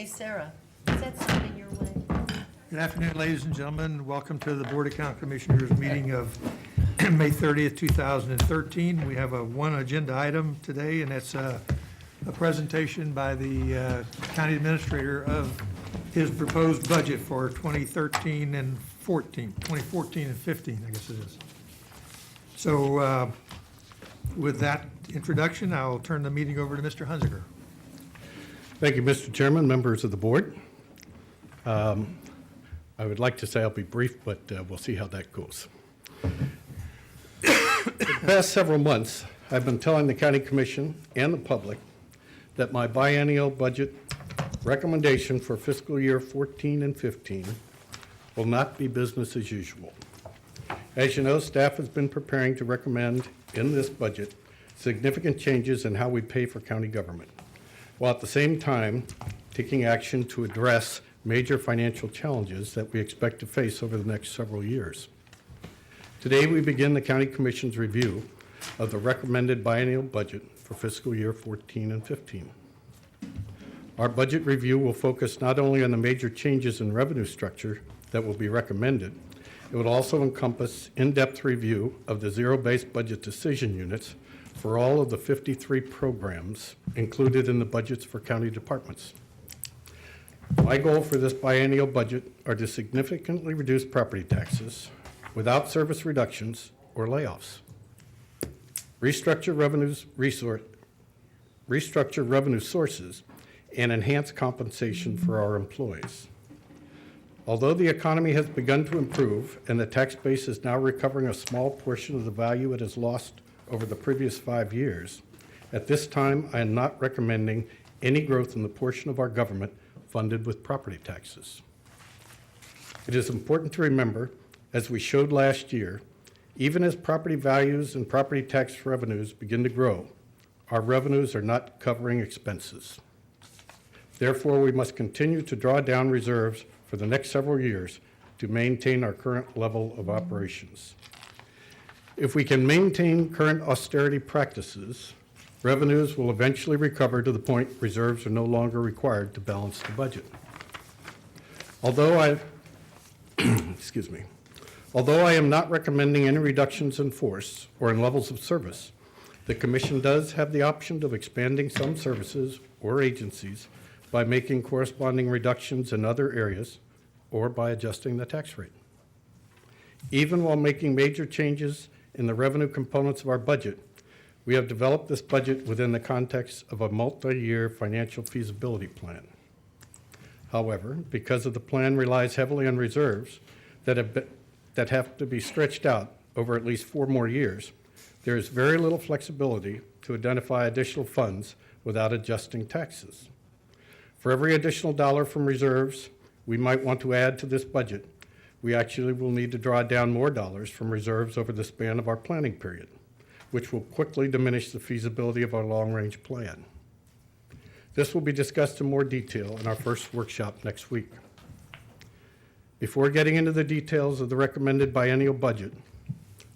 Hey, Sarah, is that something your way? Good afternoon, ladies and gentlemen. Welcome to the Board of County Commissioners meeting of May 30th, 2013. We have one agenda item today, and it's a presentation by the county administrator of his proposed budget for 2013 and 2014 and 15, I guess it is. So with that introduction, I'll turn the meeting over to Mr. Hunziker. Thank you, Mr. Chairman, members of the board. I would like to say I'll be brief, but we'll see how that goes. For the past several months, I've been telling the County Commission and the public that my biennial budget recommendation for fiscal year 14 and 15 will not be business as usual. As you know, staff has been preparing to recommend in this budget significant changes in how we pay for county government, while at the same time taking action to address major financial challenges that we expect to face over the next several years. Today, we begin the County Commission's review of the recommended biennial budget for fiscal year 14 and 15. Our budget review will focus not only on the major changes in revenue structure that will be recommended, it will also encompass in-depth review of the zero-based budget decision units for all of the 53 programs included in the budgets for county departments. My goal for this biennial budget are to significantly reduce property taxes without service reductions or layoffs, restructure revenue sources, and enhance compensation for our employees. Although the economy has begun to improve and the tax base is now recovering a small portion of the value it has lost over the previous 5 years, at this time I am not recommending any growth in the portion of our government funded with property taxes. It is important to remember, as we showed last year, even as property values and property tax revenues begin to grow, our revenues are not covering expenses. Therefore, we must continue to draw down reserves for the next several years to maintain our current level of operations. If we can maintain current austerity practices, revenues will eventually recover to the point reserves are no longer required to balance the budget. Although I am not recommending any reductions in force or in levels of service, the Commission does have the option of expanding some services or agencies by making corresponding reductions in other areas or by adjusting the tax rate. Even while making major changes in the revenue components of our budget, we have developed this budget within the context of a multi-year financial feasibility plan. However, because of the plan relies heavily on reserves that have to be stretched out over at least 4 more years, there is very little flexibility to identify additional funds without adjusting taxes. For every additional dollar from reserves we might want to add to this budget, we actually will need to draw down more dollars from reserves over the span of our planning period, which will quickly diminish the feasibility of our long-range plan. This will be discussed in more detail in our first workshop next week. Before getting into the details of the recommended biennial budget,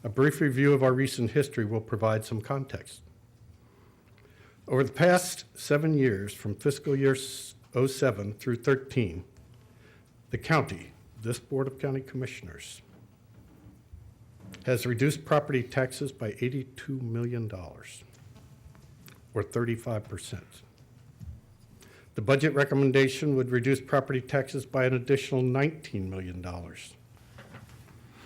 a brief review of our recent history will provide some context. Over the past 7 years, from fiscal year 07 through 13, the county, this Board of County Commissioners, has reduced property taxes by $82 million, or 35%. The budget recommendation would reduce property taxes by an additional $19 million.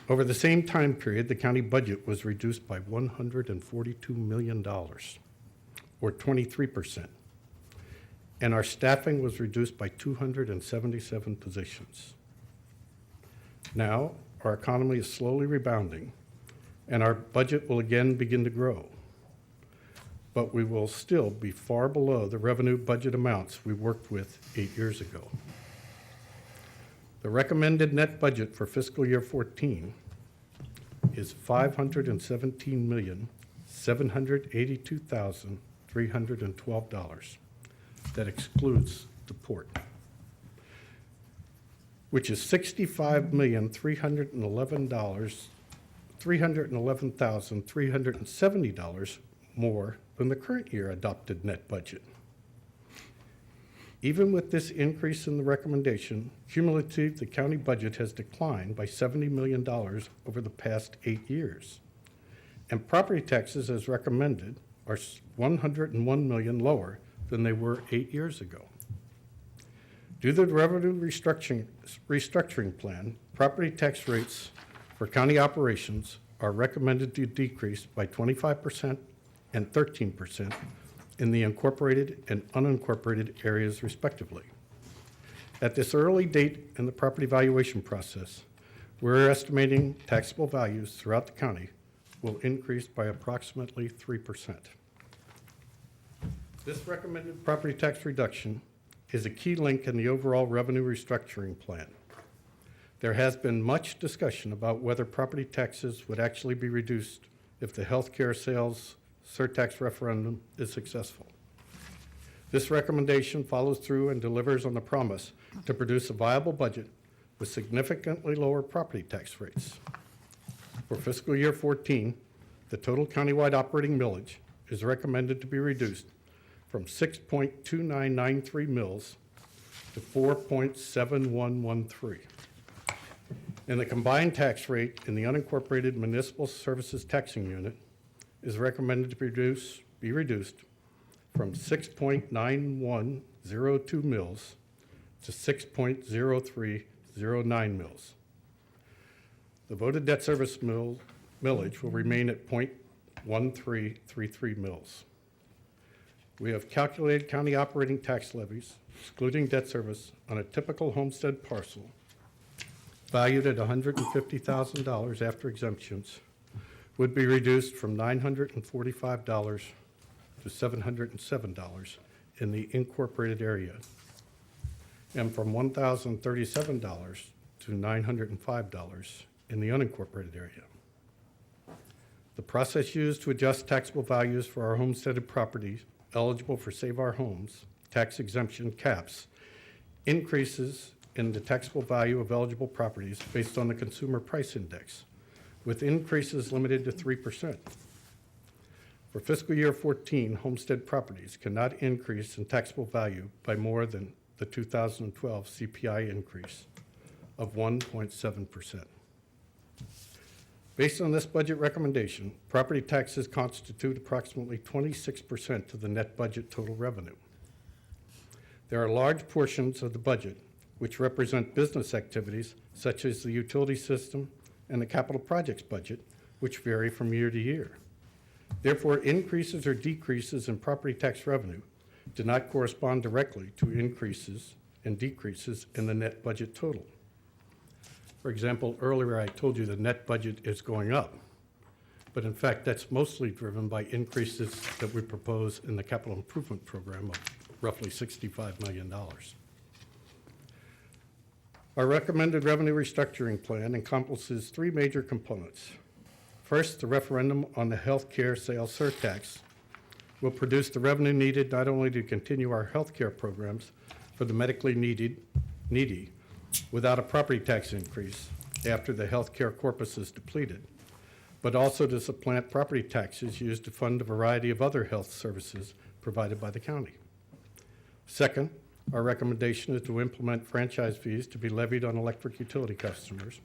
Over the same time period, the county budget was reduced by $142 million, or 23%, and our staffing was reduced by 277 positions. Now, our economy is slowly rebounding, and our budget will again begin to grow. But we will still be far below the revenue budget amounts we worked with 8 years ago. The recommended net budget for fiscal year 14 is $517,782,312. That excludes the port, which is $65,311,370 more than the current year adopted net budget. Even with this increase in the recommendation, cumulatively, the county budget has declined by $70 million over the past 8 years. And property taxes, as recommended, are $101 million lower than they were 8 years ago. Due to the revenue restructuring plan, property tax rates for county operations are recommended to decrease by 25% and 13% in the incorporated and unincorporated areas respectively. At this early date in the property valuation process, we're estimating taxable values throughout the county will increase by approximately 3%. This recommended property tax reduction is a key link in the overall revenue restructuring plan. There has been much discussion about whether property taxes would actually be reduced if the healthcare sales surtax referendum is successful. This recommendation follows through and delivers on the promise to produce a viable budget with significantly lower property tax rates. For fiscal year 14, the total countywide operating millage is recommended to be reduced from 6.2993 mils to 4.7113. And the combined tax rate in the unincorporated municipal services taxing unit is recommended to be reduced from 6.9102 mils to 6.0309 mils. The voted debt service millage will remain at 0.1333 mils. We have calculated county operating tax levies, excluding debt service, on a typical homestead parcel valued at $150,000 after exemptions, would be reduced from $945 to $707 in the incorporated area, and from $1,037 to $905 in the unincorporated area. The process used to adjust taxable values for our homesteaded properties eligible for Save Our Homes tax exemption caps increases in the taxable value of eligible properties based on the Consumer Price Index, with increases limited to 3%. For fiscal year 14, homestead properties cannot increase in taxable value by more than the 2012 CPI increase of 1.7%. Based on this budget recommendation, property taxes constitute approximately 26% of the net budget total revenue. There are large portions of the budget which represent business activities such as the utility system and the capital projects budget, which vary from year to year. Therefore, increases or decreases in property tax revenue do not correspond directly to increases and decreases in the net budget total. For example, earlier I told you the net budget is going up, but in fact that's mostly driven by increases that we propose in the capital improvement program of roughly $65 million. Our recommended revenue restructuring plan encompasses three major components. First, the referendum on the health care sales surtax will produce the revenue needed not only to continue our health care programs for the medically needy without a property tax increase after the health care corpus is depleted, but also to supplant property taxes used to fund a variety of other health services provided by the county. Second, our recommendation is to implement franchise fees to be levied on electric utility customers,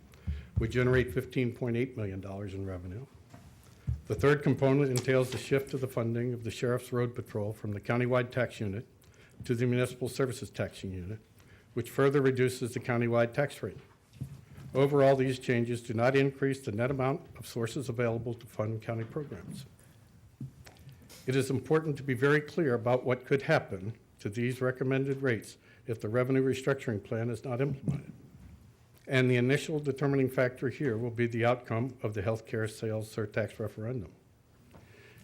which generate $15.8 million in revenue. The third component entails the shift of the funding of the Sheriff's Road Patrol from the countywide tax unit to the municipal services taxing unit, which further reduces the countywide tax rate. Overall, these changes do not increase the net amount of sources available to fund county programs. It is important to be very clear about what could happen to these recommended rates if the revenue restructuring plan is not implemented. And the initial determining factor here will be the outcome of the healthcare sales surtax referendum.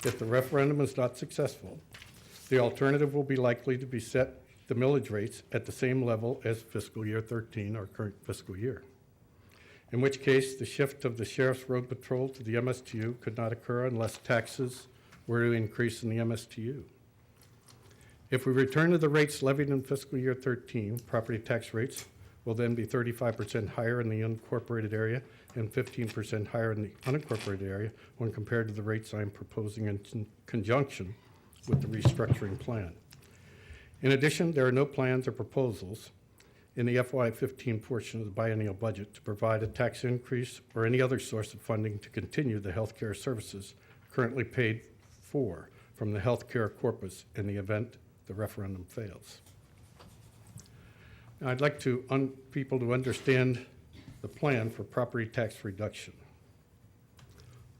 If the referendum is not successful, the alternative will be likely to be set the millage rates at the same level as fiscal year 13, our current fiscal year, in which case the shift of the Sheriff's Road Patrol to the MSTU could not occur unless taxes were to increase in the MSTU. If we return to the rates levied in fiscal year 13, property tax rates will then be 35% higher in the unincorporated area and 15% higher in the unincorporated area when compared to the rates I'm proposing in conjunction with the restructuring plan. In addition, there are no plans or proposals in the FY15 portion of the biennial budget to provide a tax increase or any other source of funding to continue the healthcare services currently paid for from the healthcare corpus in the event the referendum fails. Now, I'd like people to understand the plan for property tax reduction.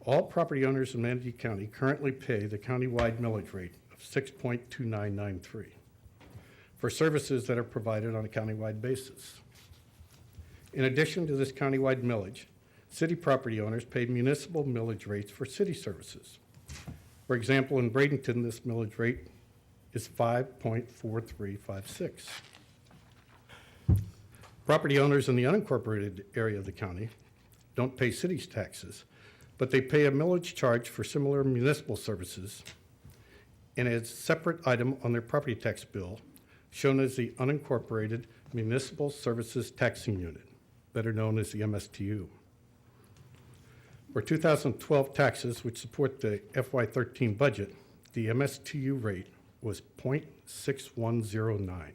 All property owners in Manatee County currently pay the countywide millage rate of 6.2993 for services that are provided on a countywide basis. In addition to this countywide millage, city property owners pay municipal millage rates for city services. For example, in Bradenton, this millage rate is 5.4356. Property owners in the unincorporated area of the county don't pay city's taxes, but they pay a millage charge for similar municipal services and a separate item on their property tax bill shown as the Unincorporated Municipal Services Taxing Unit, better known as the MSTU. For 2012 taxes, which support the FY13 budget, the MSTU rate was 0.6109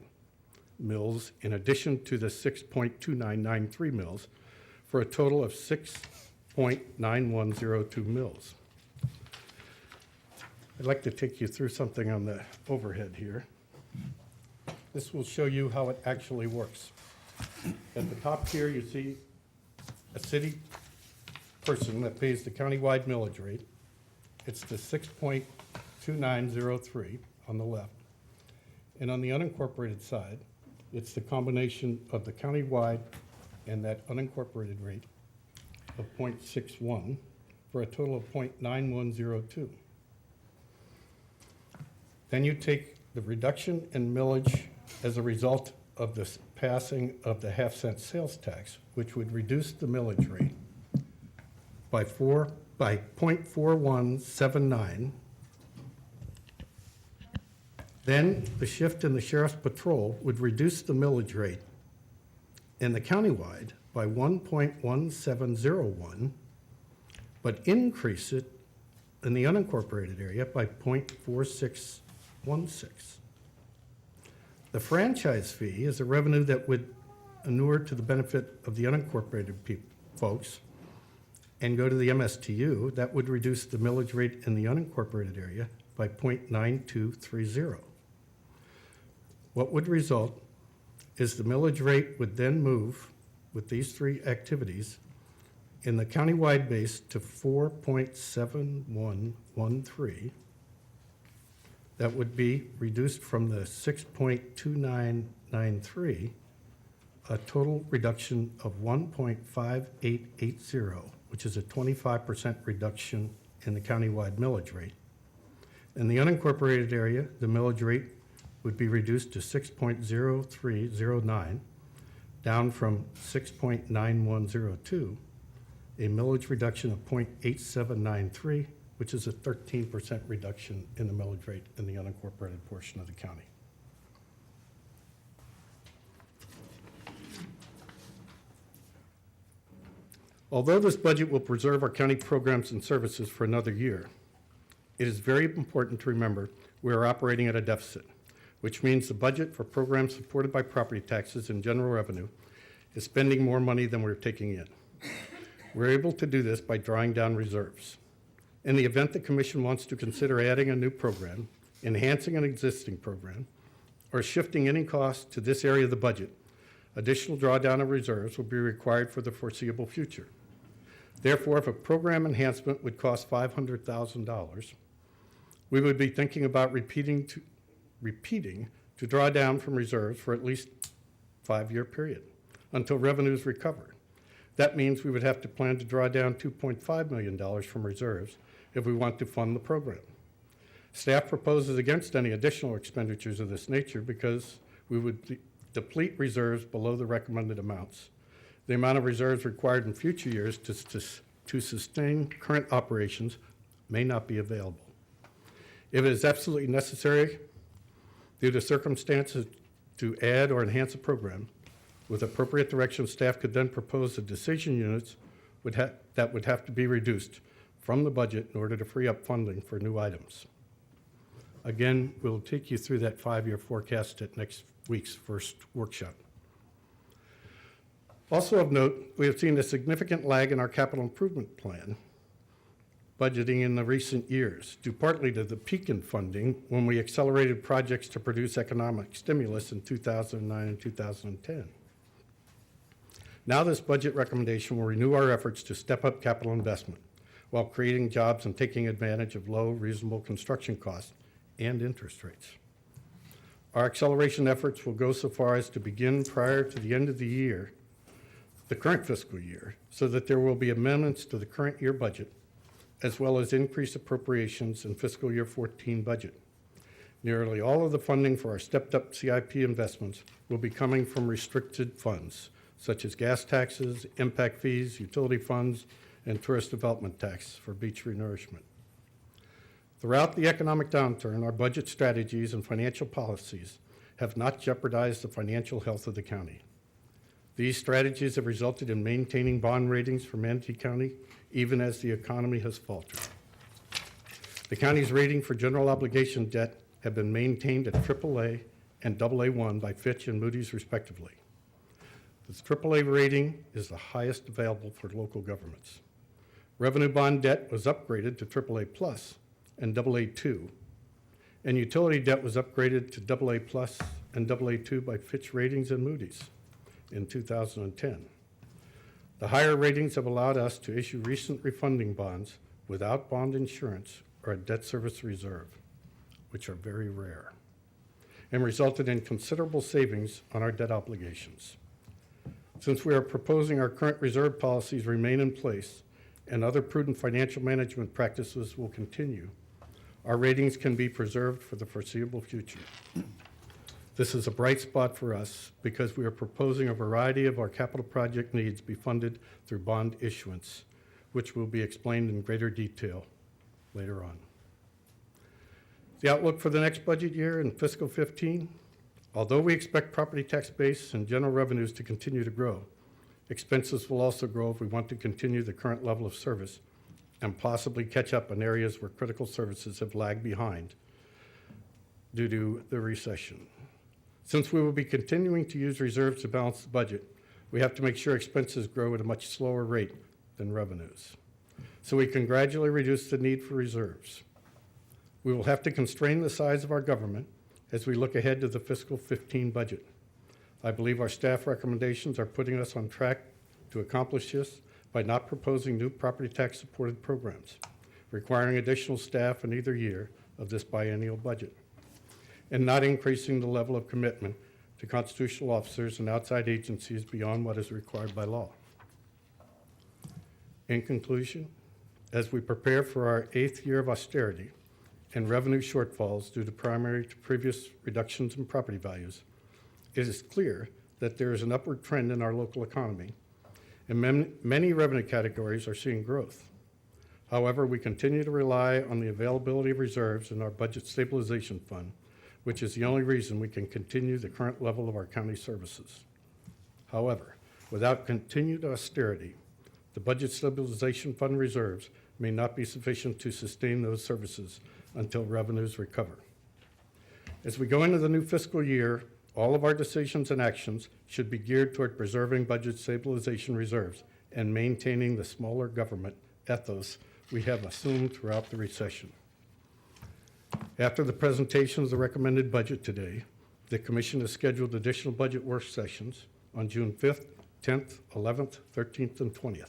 mils in addition to the 6.2993 mils for a total of 6.9102 mils. I'd like to take you through something on the overhead here. This will show you how it actually works. At the top here, you see a city person that pays the countywide millage rate. It's the 6.2903 on the left. And on the unincorporated side, it's the combination of the countywide and that unincorporated rate of 0.61 for a total of 0.9102. Then you take the reduction in millage as a result of the passing of the half-cent sales tax, which would reduce the millage rate by 0.4179. Then the shift in the sheriff's patrol would reduce the millage rate in the countywide by 1.1701, but increase it in the unincorporated area by 0.4616. The franchise fee is a revenue that would inure to the benefit of the unincorporated folks and go to the MSTU. That would reduce the millage rate in the unincorporated area by 0.9230. What would result is the millage rate would then move with these three activities in the countywide base to 4.7113. That would be reduced from the 6.2993, a total reduction of 1.5880, which is a 25% reduction in the countywide millage rate. In the unincorporated area, the millage rate would be reduced to 6.0309, down from 6.9102, a millage reduction of 0.8793, which is a 13% reduction in the millage rate in the unincorporated portion of the county. Although this budget will preserve our county programs and services for another year, it is very important to remember we are operating at a deficit, which means the budget for programs supported by property taxes and general revenue is spending more money than we're taking in. We're able to do this by drawing down reserves. In the event the Commission wants to consider adding a new program, enhancing an existing program, or shifting any cost to this area of the budget, additional drawdown of reserves will be required for the foreseeable future. Therefore, if a program enhancement would cost $500,000, we would be thinking about repeating to draw down from reserves for at least a 5-year period until revenues recover. That means we would have to plan to draw down $2.5 million from reserves if we want to fund the program. Staff proposes against any additional expenditures of this nature because we would deplete reserves below the recommended amounts. The amount of reserves required in future years to sustain current operations may not be available. If it is absolutely necessary due to circumstances to add or enhance a program, with appropriate direction, staff could then propose the decision units that would have to be reduced from the budget in order to free up funding for new items. Again, we'll take you through that 5-year forecast at next week's first workshop. Also of note, we have seen a significant lag in our capital improvement plan budgeting in the recent years, due partly to the peak in funding when we accelerated projects to produce economic stimulus in 2009 and 2010. Now this budget recommendation will renew our efforts to step up capital investment while creating jobs and taking advantage of low, reasonable construction costs and interest rates. Our acceleration efforts will go so far as to begin prior to the end of the year, the current fiscal year, so that there will be amendments to the current year budget, as well as increased appropriations in fiscal year 14 budget. Nearly all of the funding for our stepped-up CIP investments will be coming from restricted funds, such as gas taxes, impact fees, utility funds, and tourist development tax for beach renourishment. Throughout the economic downturn, our budget strategies and financial policies have not jeopardized the financial health of the county. These strategies have resulted in maintaining bond ratings for Manatee County, even as the economy has faltered. The county's rating for general obligation debt have been maintained at AAA and AA1 by Fitch and Moody's respectively. The AAA rating is the highest available for local governments. Revenue bond debt was upgraded to AAA plus and AA2, and utility debt was upgraded to AA plus and AA2 by Fitch Ratings and Moody's in 2010. The higher ratings have allowed us to issue recent refunding bonds without bond insurance or a debt service reserve, which are very rare, and resulted in considerable savings on our debt obligations. Since we are proposing our current reserve policies remain in place and other prudent financial management practices will continue, our ratings can be preserved for the foreseeable future. This is a bright spot for us because we are proposing a variety of our capital project needs be funded through bond issuance, which will be explained in greater detail later on. The outlook for the next budget year in fiscal 15, although we expect property tax base and general revenues to continue to grow, expenses will also grow if we want to continue the current level of service and possibly catch up in areas where critical services have lagged behind due to the recession. Since we will be continuing to use reserves to balance the budget, we have to make sure expenses grow at a much slower rate than revenues, so we can gradually reduce the need for reserves. We will have to constrain the size of our government as we look ahead to the fiscal 15 budget. I believe our staff recommendations are putting us on track to accomplish this by not proposing new property tax supported programs, requiring additional staff in either year of this biennial budget, and not increasing the level of commitment to constitutional officers and outside agencies beyond what is required by law. In conclusion, as we prepare for our 8th year of austerity and revenue shortfalls due to previous reductions in property values, it is clear that there is an upward trend in our local economy, and many revenue categories are seeing growth. However, we continue to rely on the availability of reserves in our budget stabilization fund, which is the only reason we can continue the current level of our county services. However, without continued austerity, the budget stabilization fund reserves may not be sufficient to sustain those services until revenues recover. As we go into the new fiscal year, all of our decisions and actions should be geared toward preserving budget stabilization reserves and maintaining the smaller government ethos we have assumed throughout the recession. After the presentation of the recommended budget today, the Commission has scheduled additional budget work sessions on June 5th, 10th, 11th, 13th, and 20th.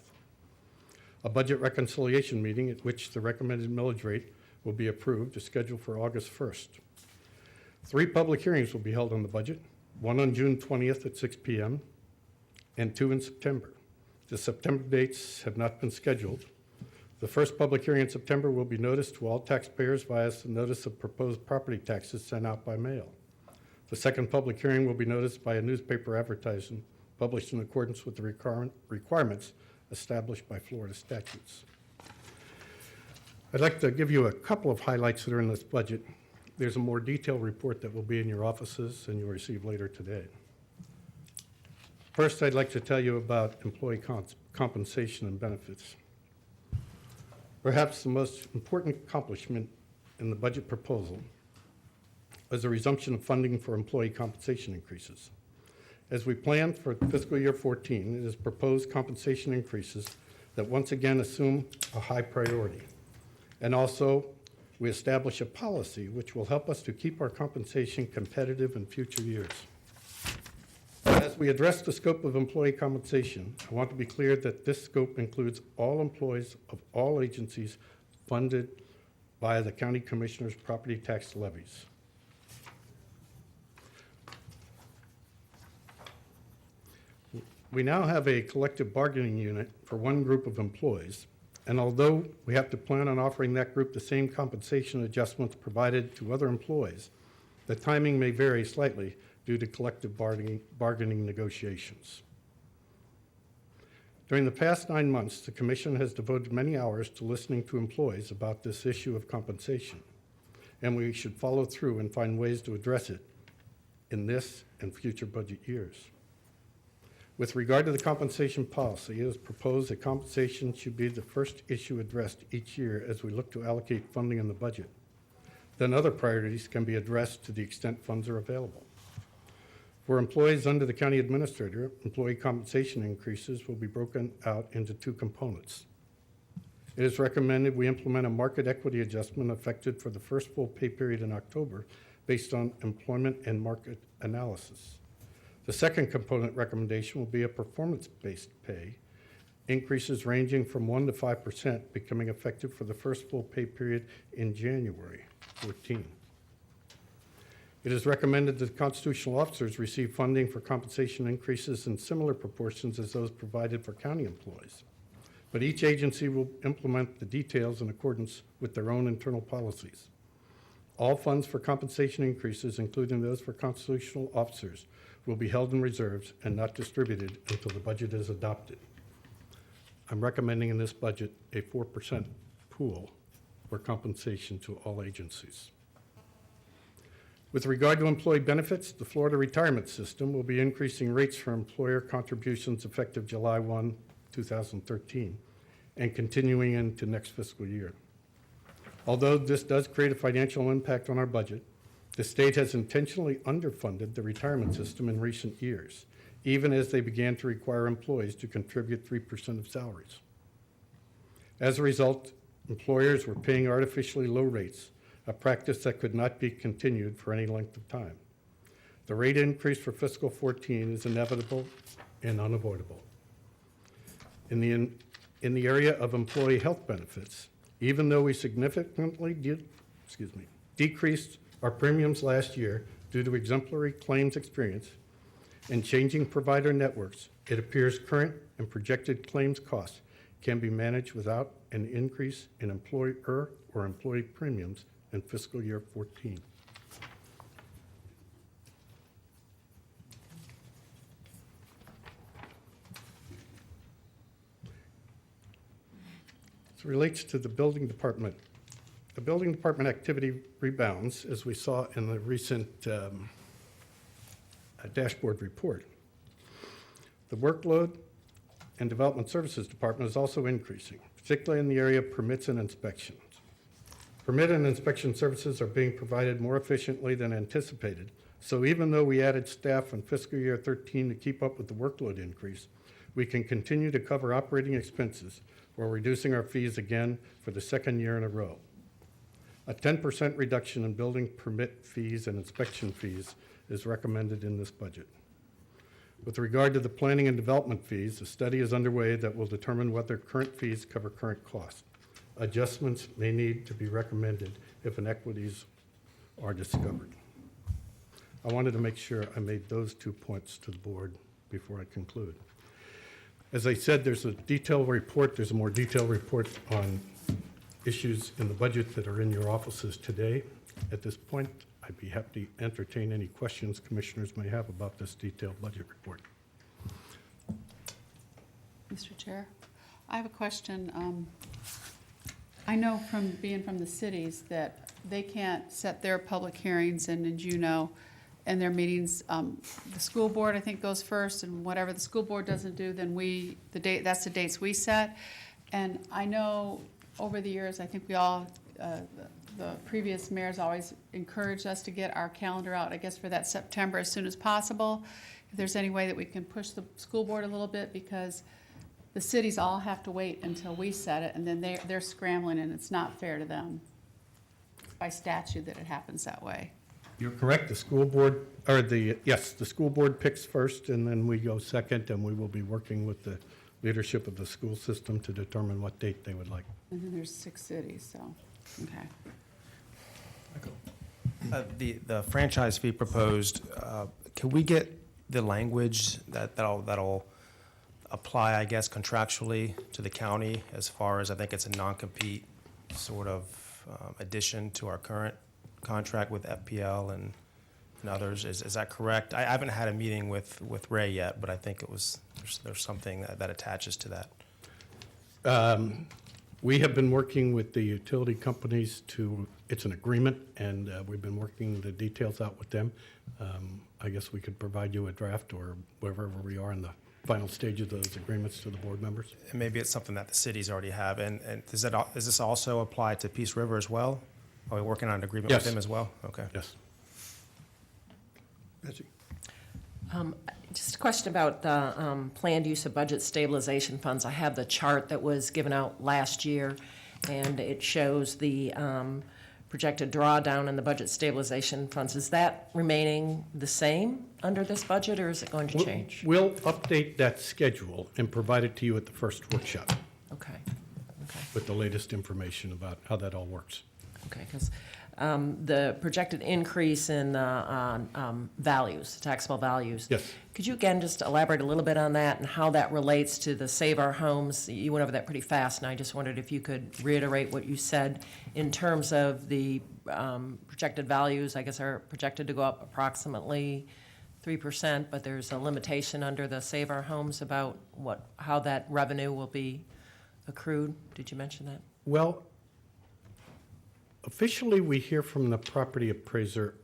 A budget reconciliation meeting at which the recommended millage rate will be approved is scheduled for August 1st. 3 public hearings will be held on the budget, one on June 20th at 6 p.m. and 2 in September. The September dates have not been scheduled. The first public hearing in September will be noticed to all taxpayers via the notice of proposed property taxes sent out by mail. The second public hearing will be noticed by a newspaper advertisement published in accordance with the requirements established by Florida statutes. I'd like to give you a couple of highlights that are in this budget. There's a more detailed report that will be in your offices and you'll receive later today. First, I'd like to tell you about employee compensation and benefits. Perhaps the most important accomplishment in the budget proposal as a resumption of funding for employee compensation increases. As we plan for fiscal year 14, it is proposed compensation increases that once again assume a high priority. And also, we establish a policy which will help us to keep our compensation competitive in future years. As we address the scope of employee compensation, I want to be clear that this scope includes all employees of all agencies funded by the County Commissioner's property tax levies. We now have a collective bargaining unit for one group of employees, and although we have to plan on offering that group the same compensation adjustments provided to other employees, the timing may vary slightly due to collective bargaining negotiations. During the past 9 months, the Commission has devoted many hours to listening to employees about this issue of compensation, and we should follow through and find ways to address it in this and future budget years. With regard to the compensation policy, it is proposed that compensation should be the first issue addressed each year as we look to allocate funding in the budget. Then other priorities can be addressed to the extent funds are available. For employees under the county administrator, employee compensation increases will be broken out into two components. It is recommended we implement a market equity adjustment effective for the first full pay period in October based on employment and market analysis. The second component recommendation will be a performance-based pay, increases ranging from 1% to 5% becoming effective for the first full pay period in January 14. It is recommended that constitutional officers receive funding for compensation increases in similar proportions as those provided for county employees. But each agency will implement the details in accordance with their own internal policies. All funds for compensation increases, including those for constitutional officers, will be held in reserves and not distributed until the budget is adopted. I'm recommending in this budget a 4% pool for compensation to all agencies. With regard to employee benefits, the Florida retirement system will be increasing rates for employer contributions effective July 1, 2013, and continuing into next fiscal year. Although this does create a financial impact on our budget, the state has intentionally underfunded the retirement system in recent years, even as they began to require employees to contribute 3% of salaries. As a result, employers were paying artificially low rates, a practice that could not be continued for any length of time. The rate increase for fiscal 14 is inevitable and unavoidable. In the area of employee health benefits, even though we significantly decreased our premiums last year due to exemplary claims experience and changing provider networks, it appears current and projected claims costs can be managed without an increase in employer or employee premiums in fiscal year 14. As it relates to the building department, the building department activity rebounds, as we saw in the recent dashboard report. The workload and development services department is also increasing, particularly in the area of permits and inspections. Permit and inspection services are being provided more efficiently than anticipated, so even though we added staff in fiscal year 13 to keep up with the workload increase, we can continue to cover operating expenses while reducing our fees again for the second year in a row. A 10% reduction in building permit fees and inspection fees is recommended in this budget. With regard to the planning and development fees, a study is underway that will determine whether current fees cover current costs. Adjustments may need to be recommended if inequities are discovered. I wanted to make sure I made those 2 points to the board before I conclude. As I said, there's a detailed report. There's a more detailed report on issues in the budget that are in your offices today. At this point, I'd be happy to entertain any questions commissioners may have about this detailed budget report. Mr. Chair, I have a question. I know from being from the cities that they can't set their public hearings, and as you know, and their meetings, the school board, I think, goes first, and whatever the school board doesn't do, then that's the dates we set. And I know over the years, I think we all, the previous mayors always encouraged us to get our calendar out, I guess, for that September as soon as possible. If there's any way that we can push the school board a little bit, because the cities all have to wait until we set it, and then they're scrambling, and it's not fair to them. It's by statute that it happens that way. You're correct. The school board, the school board picks first, and then we go second, and we will be working with the leadership of the school system to determine what date they would like. And then there's 6 cities, so, okay. The franchise fee proposed, can we get the language that'll apply, I guess, contractually to the county as far as, I think it's a non-compete sort of addition to our current contract with FPL and others? Is that correct? I haven't had a meeting with Ray yet, but I think there's something that attaches to that. We have been working with the utility companies it's an agreement, and we've been working the details out with them. I guess we could provide you a draft or wherever we are in the final stage of those agreements to the board members. And maybe it's something that the cities already have. And does this also apply to Peace River as well? Are we working on an agreement with Yes. them as well? Okay. Yes. Betsy? Just a question about the planned use of budget stabilization funds. I have the chart that was given out last year, and it shows the projected drawdown in the budget stabilization funds. Is that remaining the same under this budget, or is it going to change? We'll update that schedule and provide it to you at the first workshop Okay, okay, with the latest information about how that all works. okay, because the projected increase in values, taxable values. Yes. Could you again just elaborate a little bit on that and how that relates to the Save Our Homes? You went over that pretty fast, and I just wondered if you could reiterate what you said in terms of the projected values, I guess, are projected to go up approximately 3%, but there's a limitation under the Save Our Homes about how that revenue will be accrued. Did you mention that? Well, officially, we hear from the property appraiser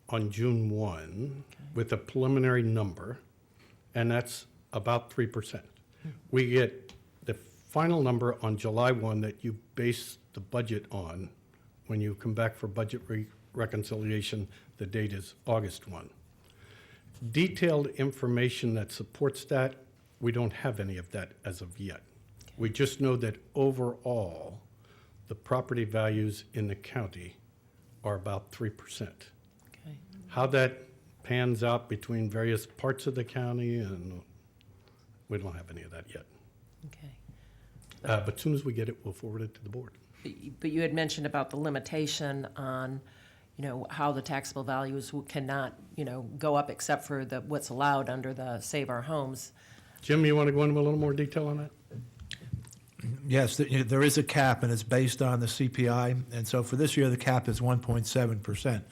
on June 1 with a preliminary number, and that's about 3%. We get the final number on July 1 that you base the budget on. When you come back for budget reconciliation, the date is August 1. Detailed information that supports that, we don't have any of that as of yet. We just know that overall, the property values in the county are about 3%. Okay. How that pans out between various parts of the county, and we don't have any of that yet. Okay. But as soon as we get it, we'll forward it to the board. But you had mentioned about the limitation on, how the taxable values cannot, go up except for what's allowed under the Save Our Homes. Jim, you want to go into a little more detail on that? Yes, there is a cap, and it's based on the CPI, and so for this year, the cap is 1.7%.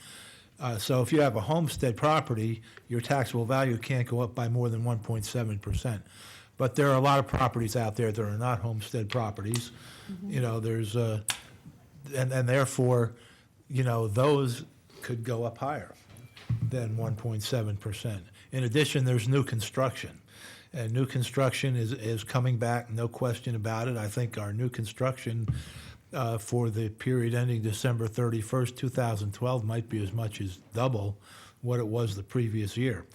So if you have a homestead property, your taxable value can't go up by more than 1.7%. But there are a lot of properties out there that are not homestead properties. There's and therefore, those could go up higher than 1.7%. In addition, there's new construction. And new construction is coming back, no question about it. I think our new construction for the period ending December 31st, 2012 might be as much as double what it was the previous year.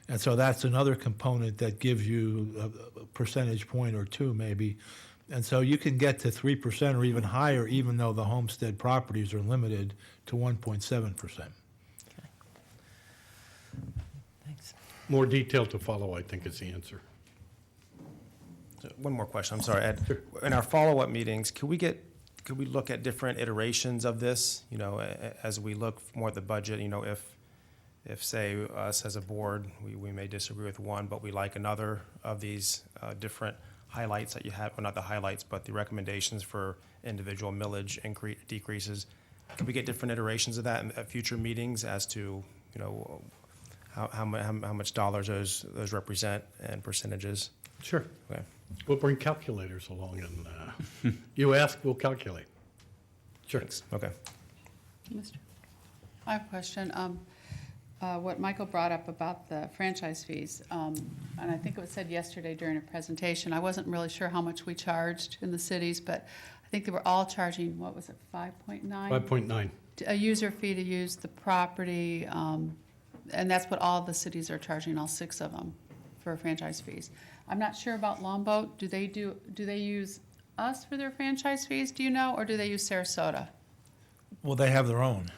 And so that's another component that gives you a percentage point or two maybe. And so you can get to 3% or even higher, even though the homestead properties are limited to 1.7%. Thanks. More detail to follow, I think, is the answer. So one more question, I'm sorry, Ed. In our follow-up meetings, could we look at different iterations of this, as we look more at the budget, if say us as a board, we may disagree with one, but we like another of these different highlights that you have, well, not the highlights, but the recommendations for individual millage decreases. Could we get different iterations of that at future meetings as to, how much dollars those represent and percentages? Sure. Okay. We'll bring calculators along, and you ask, we'll calculate. Sure. Thanks. Okay. I have a question. What Michael brought up about the franchise fees, and I think it was said yesterday during a presentation, I wasn't really sure how much we charged in the cities, but I I think they were all charging, what was it, 5.9? 5.9. A user fee to use the property, and that's what all the cities are charging, all 6 of them, for franchise fees. I'm not sure about Longboat. Do they use us for their franchise fees, do you know, or do they use Sarasota? Well, they have their own.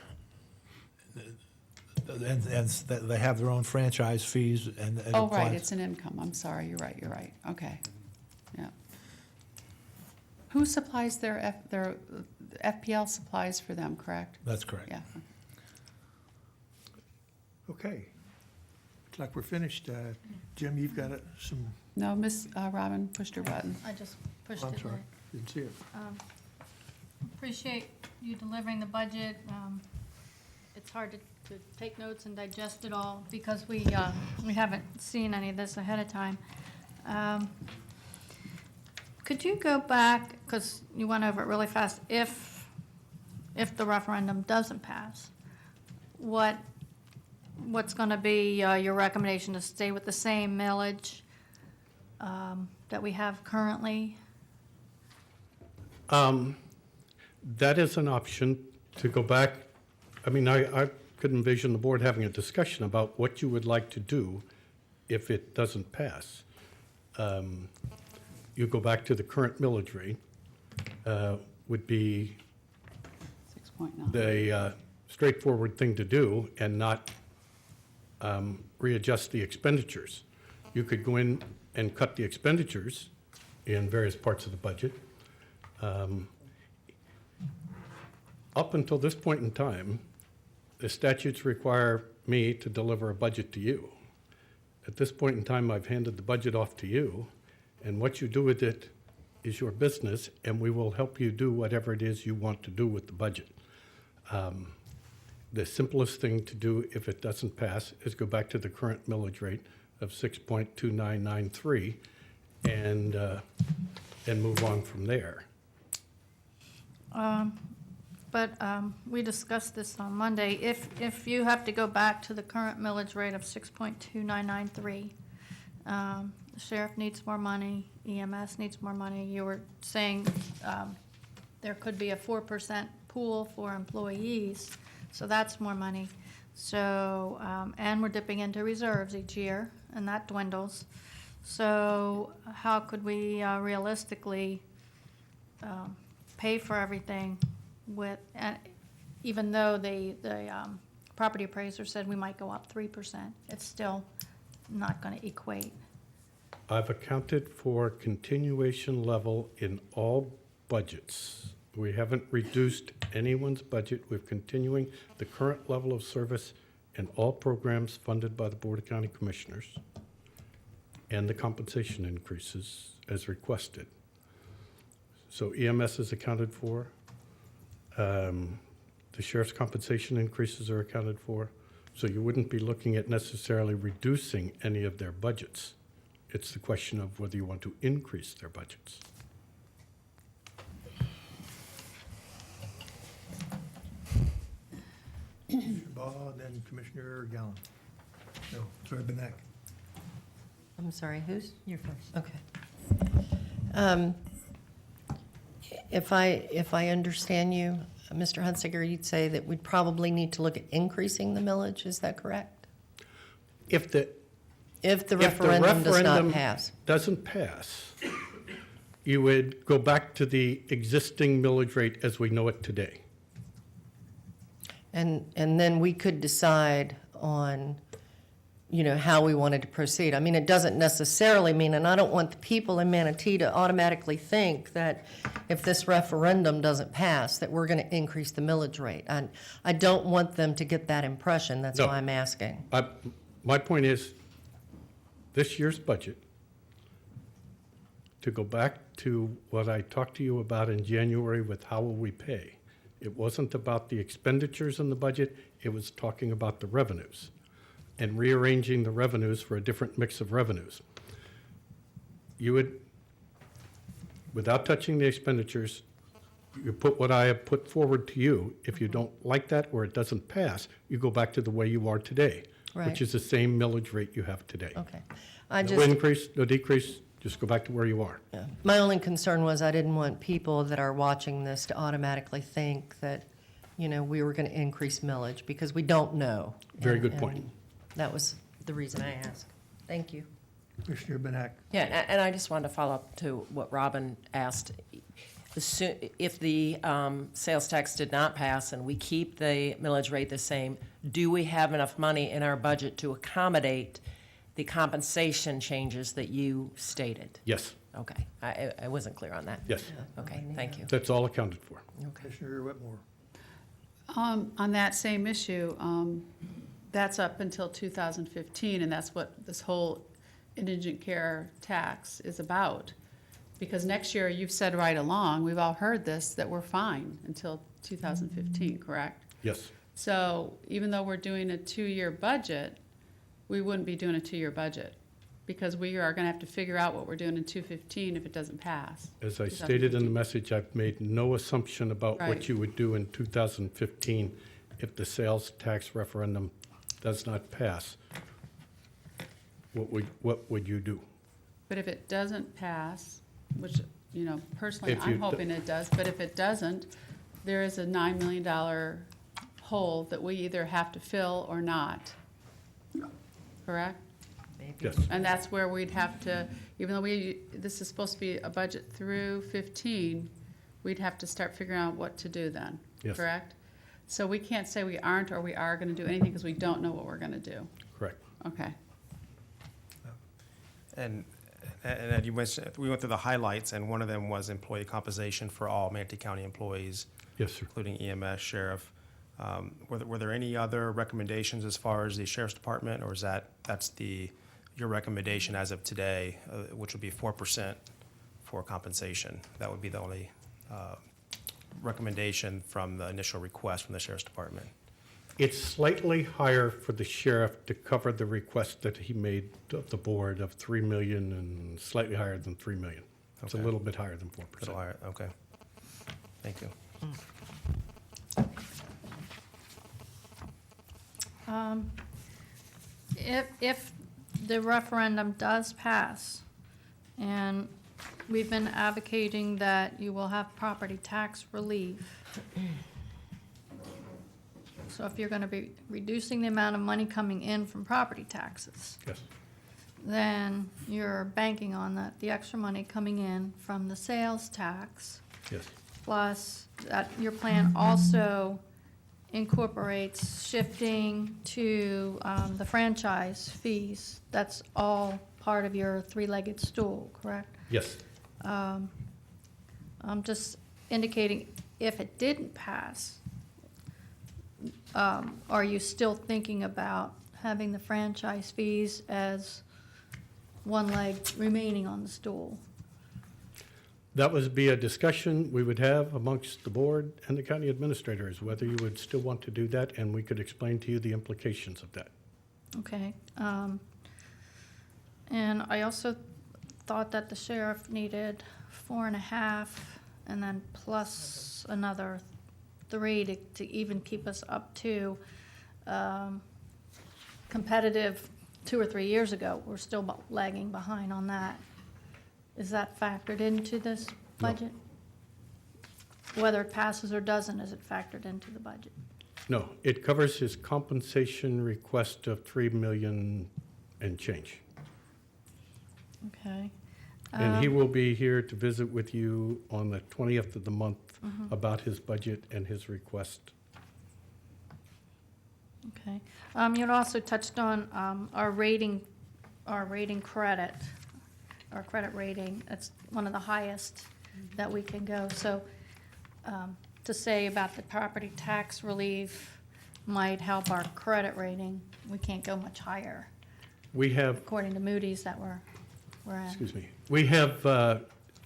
And they have their own franchise fees and it Oh, right, applies. it's an income. I'm sorry, you're right. Okay, yeah. Who supplies their FPL supplies for them, correct? That's correct. Yeah. Okay. Looks like we're finished. Jim, you've got some, No, Miss Robin pushed her button. I just pushed I'm it. sorry, didn't see it. Appreciate you delivering the budget. It's hard to take notes and digest it all because we haven't seen any of this ahead of time. Could you go back, because you went over it really fast, if the referendum doesn't pass, what's going to be your recommendation, to stay with the same millage that we have currently? That is an option to go back. I mean, I could envision the board having a discussion about what you would like to do if it doesn't pass. You go back to the current millage rate, would be 6.9. the straightforward thing to do and not readjust the expenditures. You could go in and cut the expenditures in various parts of the budget. Up until this point in time, the statutes require me to deliver a budget to you. At this point in time, I've handed the budget off to you, and what you do with it is your business, and we will help you do whatever it is you want to do with the budget. The simplest thing to do if it doesn't pass is go back to the current millage rate of 6.2993 and move on from there. But we discussed this on Monday. If you have to go back to the current millage rate of 6.2993, the sheriff needs more money, EMS needs more money. You were saying there could be a 4% pool for employees, so that's more money. So, and we're dipping into reserves each year, and that dwindles. So how could we realistically pay for everything with, and even though the property appraiser said we might go up 3%, it's still not going to equate. I've accounted for continuation level in all budgets. We haven't reduced anyone's budget. We're continuing the current level of service in all programs funded by the Board of County Commissioners and the compensation increases as requested. So EMS is accounted for. The sheriff's compensation increases are accounted for. So you wouldn't be looking at necessarily reducing any of their budgets. It's the question of whether you want to increase their budgets. Baugh, then Commissioner Gallen. No, sorry, Benek. I'm sorry, who's? You're first. Okay. If I understand you, Mr. Hunsicker, you'd say that we'd probably need to look at increasing the millage, is that correct? If the Referendum does not pass. doesn't pass, you would go back to the existing millage rate as we know it today. And then we could decide on, how we wanted to proceed. I mean, it doesn't necessarily mean, and I don't want the people in Manatee to automatically think that if this referendum doesn't pass, that we're going to increase the millage rate. I don't want them to get that impression. That's No. why I'm asking. My point is, this year's budget, to go back to what I talked to you about in January with how will we pay, it wasn't about the expenditures in the budget, it was talking about the revenues and rearranging the revenues for a different mix of revenues. You would, without touching the expenditures, you put what I have put forward to you. If you don't like that or it doesn't pass, you go back to the way you are today, Right. which is the same millage rate you have today. Okay. No increase, no decrease, Just go back to where you are. Yeah. My only concern was I didn't want people that are watching this to automatically think that, we were going to increase millage, because we don't know. Very And- good point. and That was the reason I asked. Thank you. Commissioner Benak. Yeah, and I just wanted to follow up to what Robin asked. If the sales tax did not pass and we keep the millage rate the same, do we have enough money in our budget to accommodate the compensation changes that you stated? Yes, Okay, I wasn't clear on that. yes. Okay, thank you. That's all accounted for. Okay. Commissioner Whitmore. On that same issue, that's up until 2015, and that's what this whole indigent care tax is about. Because next year, you've said right along, we've all heard this, that we're fine until 2015, correct? Yes, So even though we're doing a 2-year budget, we wouldn't be doing a 2-year budget, because we are gonna have to figure out what we're doing in 2015 if it doesn't pass. as I stated in the 2015. message, I've made no assumption about what Right. you would do in 2015 if the sales tax referendum does not pass. What would you do? But if it doesn't pass, which, personally, If you I'm d- hoping it does, but if it doesn't, there is a $9 million hole that we either have to fill or not. Correct? Yes, And that's where we'd have to, even though this is supposed to be a budget through 15, we'd have to start figuring out what to do then. Yes. Correct? So we can't say we aren't or we are gonna do anything because we don't know what we're gonna do. correct. Okay. And Ed, we went through the highlights, and one of them was employee compensation for all Manatee County employees, Yes, sir. including EMS, sheriff. Were there any other recommendations as far as the sheriff's department, or that's your recommendation as of today, which would be 4% for compensation? That would be the only recommendation from the initial request from the sheriff's department. It's slightly higher for the sheriff to cover the request that he made of the board of 3 million and slightly higher than 3 million. It's a Okay. little bit higher than Little 4%. higher, okay. Thank you. If the referendum does pass, and we've been advocating that you will have property tax relief. So if you're gonna be reducing the amount of money coming in from property taxes, Yes, then you're banking on the extra money coming in from the sales tax, yes, plus that your plan also incorporates shifting to the franchise fees. That's all part of your three-legged stool, correct? yes. I'm just indicating, if it didn't pass, are you still thinking about having the franchise fees as one leg remaining on the stool? That would be a discussion we would have amongst the board and the county administrators, whether you would still want to do that, and we could explain to you the implications of that. Okay. And I also thought that the sheriff needed 4.5, and then plus another 3 to even keep us up to competitive 2 or 3 years ago. We're still lagging behind on that. Is that factored into this budget? Whether it passes or doesn't, is it factored into the budget? No, it covers his compensation request of 3 million and change. Okay. And he will be here to visit with you on the 20th of the month Mm-hmm. about his budget and his request. Okay. You had also touched on our rating credit, our credit rating. It's one of the highest that we can go. So to say about the property tax relief might help our credit rating. We can't go much higher, We have, according to Moody's that we're at. excuse me, we have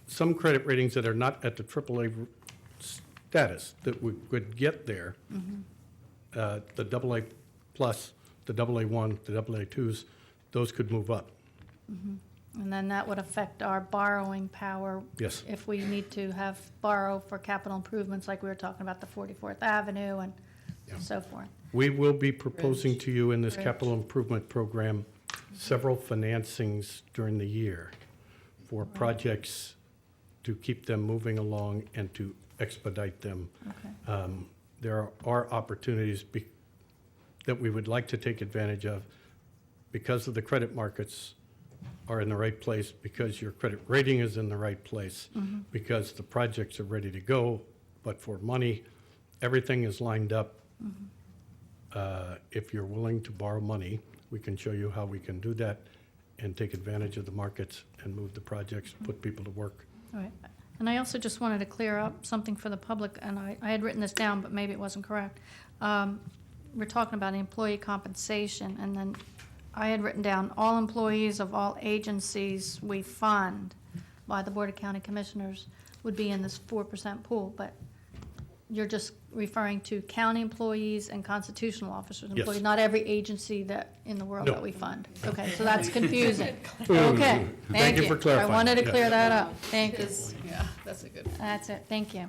some credit ratings that are not at the AAA status that we could get there. The AA plus, the AA1, the AA2s, those could move up. And then that would affect our borrowing power. Yes. If we need to borrow for capital improvements, like we were talking about the 44th Avenue and so forth. We will be proposing to you in this Bridge. capital improvement program several financings during the year. for projects to keep them moving along and to expedite them. Okay. There are opportunities that we would like to take advantage of because of the credit markets are in the right place, because your credit rating is in the right place, because the projects are ready to go, but for money, everything is lined up. If you're willing to borrow money, we can show you how we can do that and take advantage of the markets and move the projects, put people to work. All right. And I also just wanted to clear up something for the public, and I had written this down, but maybe it wasn't correct. We're talking about employee compensation, and then I had written down, all employees of all agencies we fund by the Board of County Commissioners would be in this 4% pool, but you're just referring to county employees and constitutional officers Yes. employees, not every agency that, in the world No. that we fund. Okay, so that's confusing. Okay, thank you. you for clarifying. I wanted to Yeah. clear that up. Thank you. Because, yeah, that's a good. That's it, thank you.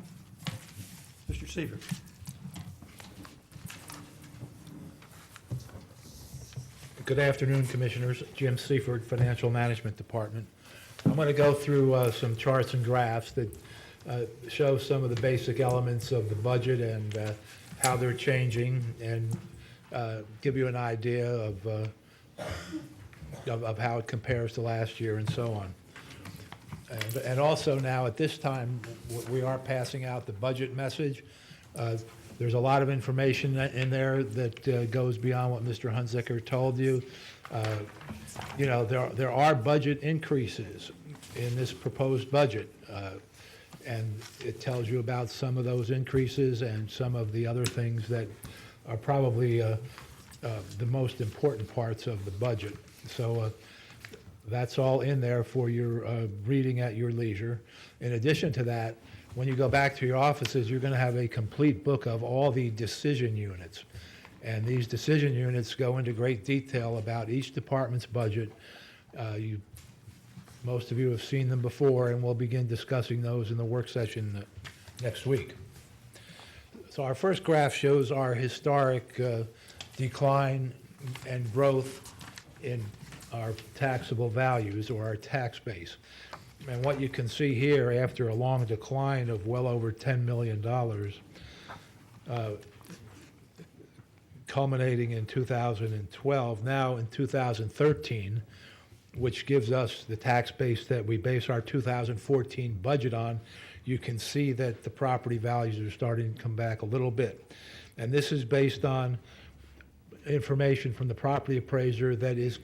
Mr. Seaver. Good afternoon, Commissioners. Jim Seifert, Financial Management Department. I'm going to go through some charts and graphs that show some of the basic elements of the budget and how they're changing, and give you an idea of how it compares to last year and so on. And also now, at this time, we are passing out the budget message. There's a lot of information in there that goes beyond what Mr. Hunziker told you. You know, there are budget increases in this proposed budget, and it tells you about some of those increases and some of the other things that are probably the most important parts of the budget. So that's all in there for your reading at your leisure. In addition to that, when you go back to your offices, you're going to have a complete book of all the decision units. And these decision units go into great detail about each department's budget. Most of you have seen them before, and we'll begin discussing those in the work session next week. So our first graph shows our historic decline and growth in our taxable values, or our tax base. And what you can see here, after a long decline of well over $10 million, culminating in 2012, now in 2013, which gives us the tax base that we base our 2014 budget on, you can see that the property values are starting to come back a little bit. And this is based on information from the property appraiser that is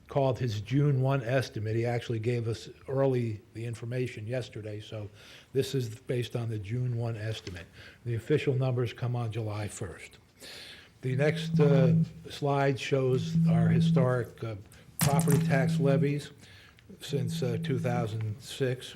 called his June 1 estimate. He actually gave us early the information yesterday, so this is based on the June 1 estimate. The official numbers come on July 1st. The next slide shows our historic property tax levies since 2006.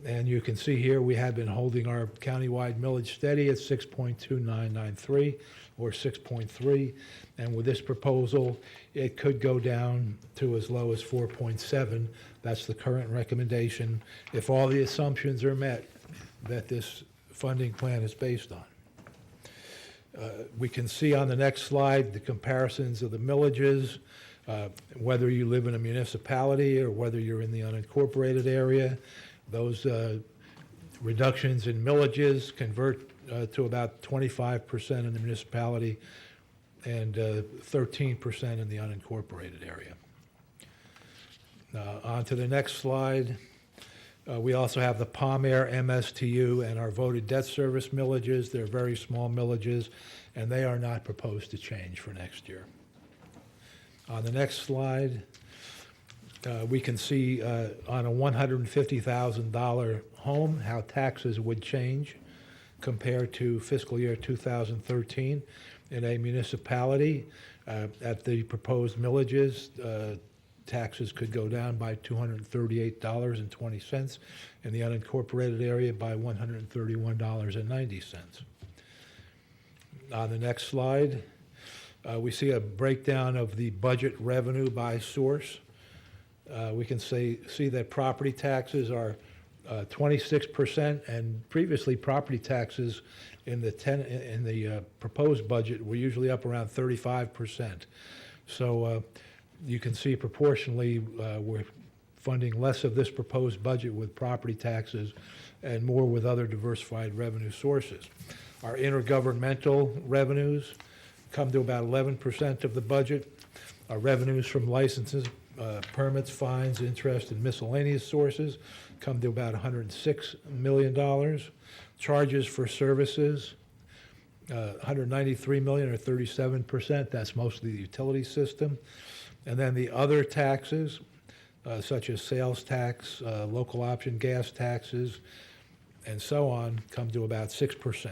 And you can see here we have been holding our countywide millage steady at 6.2993 or 6.3. And with this proposal, it could go down to as low as 4.7. That's the current recommendation if all the assumptions are met that this funding plan is based on. We can see on the next slide the comparisons of the millages, whether you live in a municipality or whether you're in the unincorporated area. Those reductions in millages convert to about 25% in the municipality and 13% in the unincorporated area. On to the next slide. We also have the Palm Air MSTU and our voted debt service millages. They're very small millages, and they are not proposed to change for next year. On the next slide, we can see on a $150,000 home how taxes would change compared to fiscal year 2013. In a municipality, at the proposed millages, taxes could go down by $238.20, in the unincorporated area by $131.90. On the next slide, we see a breakdown of the budget revenue by source. We can see that property taxes are 26%, and previously property taxes in the proposed budget were usually up around 35%. So you can see proportionally we're funding less of this proposed budget with property taxes and more with other diversified revenue sources. Our intergovernmental revenues come to about 11% of the budget. Our revenues from licenses, permits, fines, interest, and miscellaneous sources come to about $106 million. Charges for services, $193 million or 37%. That's mostly the utility system. And then the other taxes, such as sales tax, local option gas taxes, and so on, come to about 6%.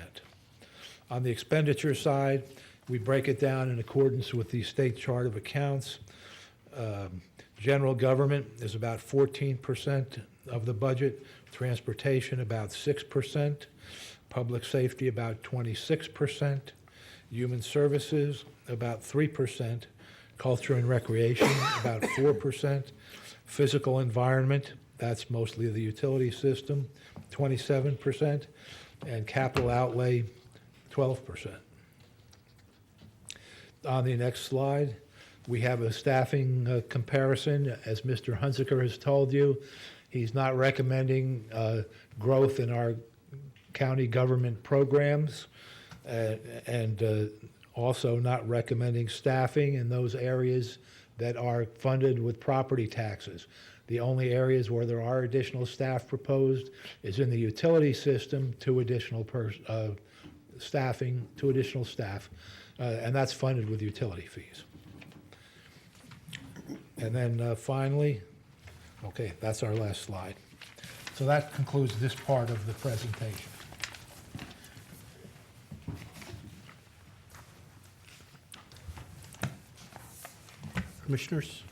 On the expenditure side, we break it down in accordance with the state chart of accounts. General government is about 14% of the budget, transportation about 6%, public safety about 26%, human services about 3%, culture and recreation about 4%, physical environment, that's mostly the utility system, 27%, and capital outlay, 12%. On the next slide, we have a staffing comparison. As Mr. Hunziker has told you, he's not recommending growth in our county government programs and also not recommending staffing in those areas that are funded with property taxes. The only areas where there are additional staff proposed is in the utility system, two additional staff, and that's funded with utility fees. And then finally, okay, that's our last slide. So that concludes this part of the presentation. Commissioners,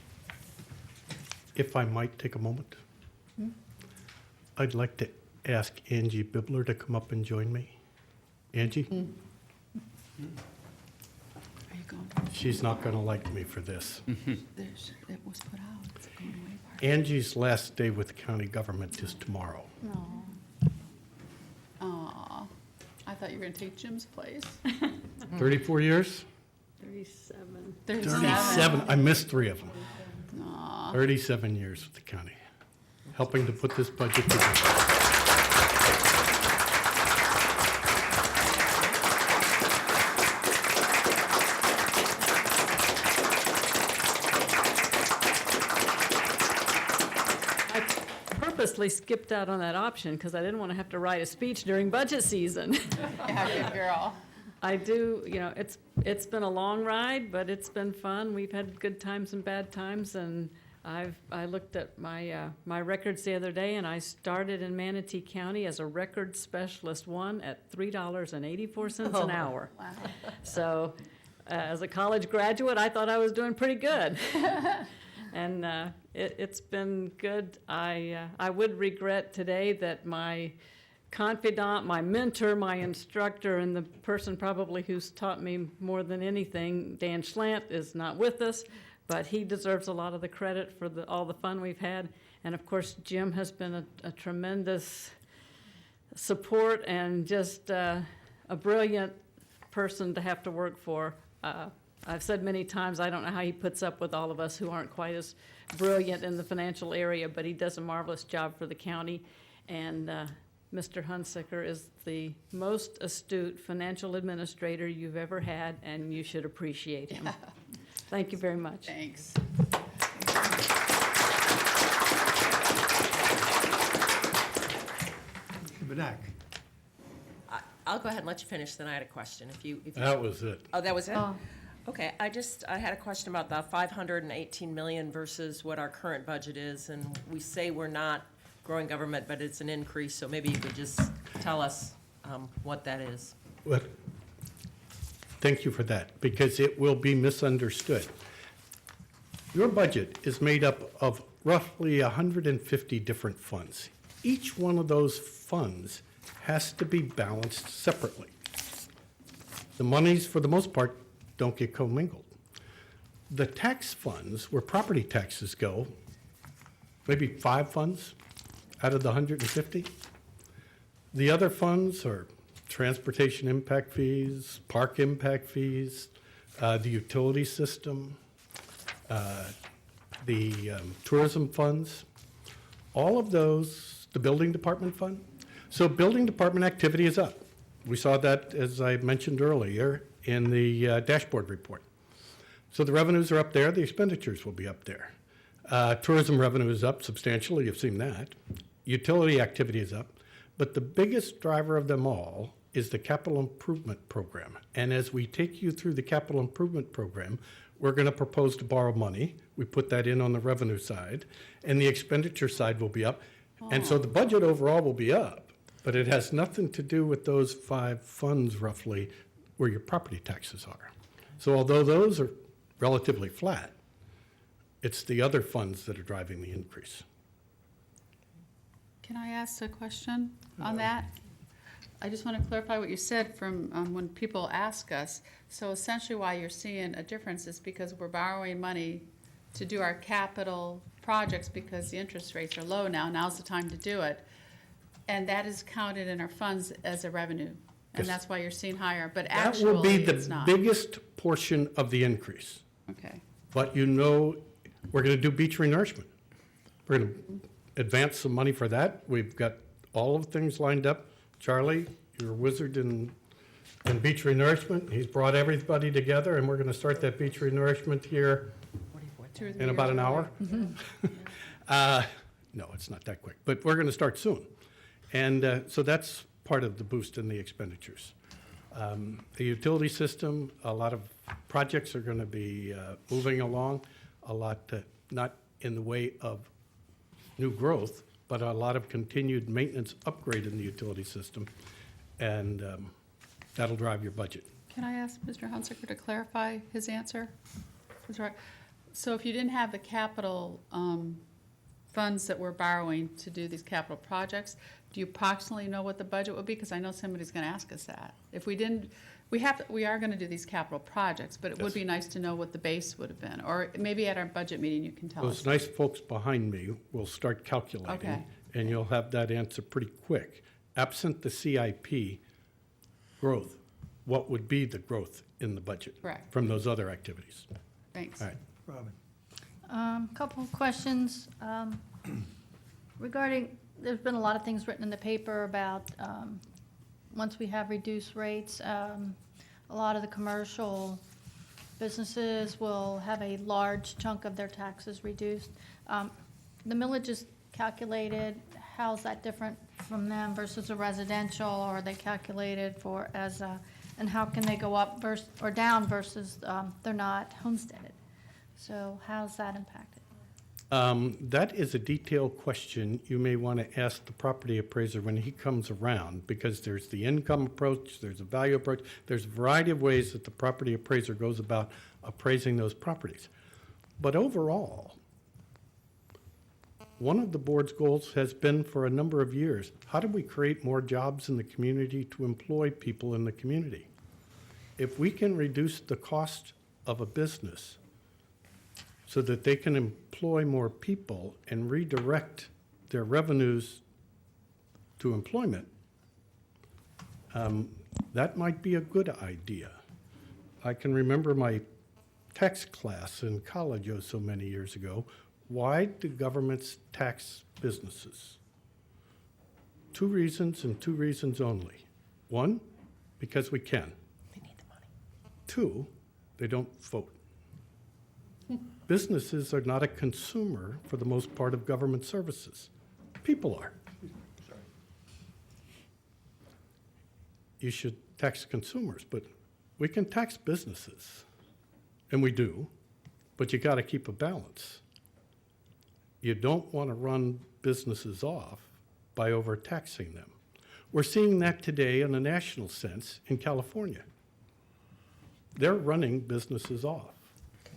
if I might take a moment, I'd like to ask Angie Bibler to come up and join me. Angie? Are you going? She's not going to like me for this. It was put out. It's going away part. Angie's last day with county government is tomorrow. Aw, I thought you were going to take Jim's place. 34 years? 37. 37. I missed 3 of them. Aw. 37 years with the county, helping to put this budget together. I purposely skipped out on that option because I didn't want to have to write a speech during budget season. Yeah, good girl. I do, it's been a long ride, but it's been fun. We've had good times and bad times, and I looked at my records the other day, and I started in Manatee County as a record specialist 1 at $3.84 an hour. Wow. So, as a college graduate, I thought I was doing pretty good. And it's been good. I would regret today that my confidant, my mentor, my instructor, and the person probably who's taught me more than anything, Dan Schlant, is not with us, but he deserves a lot of the credit for all the fun we've had. And of course, Jim has been a tremendous support and just a brilliant person to have to work for. I've said many times, I don't know how he puts up with all of us who aren't quite as brilliant in the financial area, but he does a marvelous job for the county. And Mr. Hunziker is the most astute financial administrator you've ever had, and you should appreciate him. Thank you very much. Thanks. Benak. I'll go ahead and let you finish, then I had a question, if you. That was it. Oh, that was it? Oh. Okay, I had a question about the 518 million versus what our current budget is, and we say we're not growing government, but it's an increase, so maybe you could just tell us what that is. Well, thank you for that, because it will be misunderstood. Your budget is made up of roughly 150 different funds. Each one of those funds has to be balanced separately. The monies, for the most part, don't get commingled. The tax funds, where property taxes go, maybe 5 funds out of the 150. The other funds are transportation impact fees, park impact fees, the utility system, the tourism funds, All of those, the building department fund. So building department activity is up. We saw that, as I mentioned earlier, in the dashboard report. So the revenues are up there, the expenditures will be up there. Tourism revenue is up substantially, you've seen that. Utility activity is up. But the biggest driver of them all is the capital improvement program. And as we take you through the capital improvement program, we're going to propose to borrow money. We put that in on the revenue side, and the expenditure side will be up. And so the budget overall will be up, but it has nothing to do with those 5 funds roughly where your property taxes are. So although those are relatively flat, it's the other funds that are driving the increase. Can I ask a question on that? I just want to clarify what you said from when people ask us. So essentially why you're seeing a difference is because we're borrowing money to do our capital projects because the interest rates are low now. Now's the time to do it. And that is counted in our funds as a revenue. And Yes. that's why you're seeing higher, but That will be actually it's the not. biggest portion of the increase. Okay. But you know, we're going to do beach renourishment. We're going to advance some money for that. We've got all of the things lined up. Charlie, you're a wizard in beach renourishment. He's brought everybody together, and we're going to start that beach renourishment here 2 or 3 in about years an away. hour. No, it's not that quick, but we're going to start soon. And so that's part of the boost in the expenditures. The utility system, a lot of projects are going to be moving along, a lot, not in the way of new growth, but a lot of continued maintenance upgrade in the utility system, and that'll drive your budget. Can I ask Mr. Hunsaker to clarify his answer? That's right. So if you didn't have the capital funds that we're borrowing to do these capital projects, do you approximately know what the budget would be? Because I know somebody's going to ask us that. If we didn't, we are going to do these capital projects, but it would Yes. be nice to know what the base would have been. Or maybe at our budget meeting, you can tell Those us. nice folks behind me will start calculating, Okay. and you'll have that answer pretty quick. Absent the CIP growth, what would be the growth in the budget? Correct. From those other activities? Thanks. All right. Robin? Couple of questions regarding, there's been a lot of things written in the paper about, once we have reduced rates, a lot of the commercial businesses will have a large chunk of their taxes reduced. The millage is calculated, how's that different from them versus a residential? Or are they calculated for as a, and how can they go up or down versus they're not homesteaded? So how's that impacted? That is a detailed question you may want to ask the property appraiser when he comes around, because there's the income approach, there's a value approach, there's a variety of ways that the property appraiser goes about appraising those properties. But overall, one of the board's goals has been for a number of years, how do we create more jobs in the community to employ people in the community? If we can reduce the cost of a business so that they can employ more people and redirect their revenues to employment, that might be a good idea. I can remember my tax class in college so many years ago. Why do governments tax businesses? 2 reasons and 2 reasons only. 1, because we can. They need the money. 2, they don't vote. Businesses are not a consumer for the most part of government services. People are. You should tax consumers, but we can tax businesses, and we do, but you got to keep a balance. You don't want to run businesses off by overtaxing them. We're seeing that today in a national sense in California. They're running businesses off.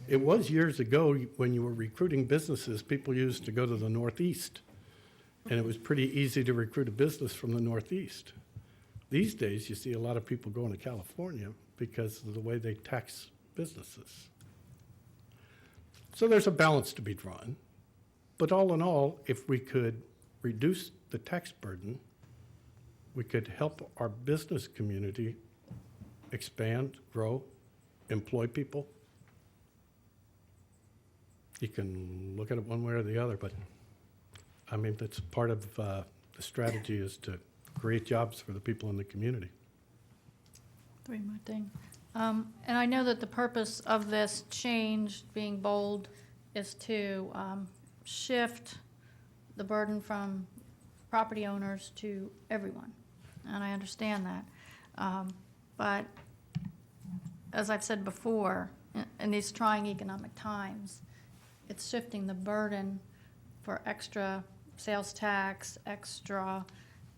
It was years ago when you were recruiting businesses, people used to go to the Northeast, and it was pretty easy to recruit a business from the Northeast. These days, you see a lot of people going to California because of the way they tax businesses. So there's a balance to be drawn. But all in all, if we could reduce the tax burden, we could help our business community expand, grow, employ people. You can look at it one way or the other, but I mean, that's part of the strategy is to create jobs for the people in the community. Three more thing. And I know that the purpose of this change, being bold, is to shift the burden from property owners to everyone, and I understand that. But as I've said before, in these trying economic times, it's shifting the burden for extra sales tax, extra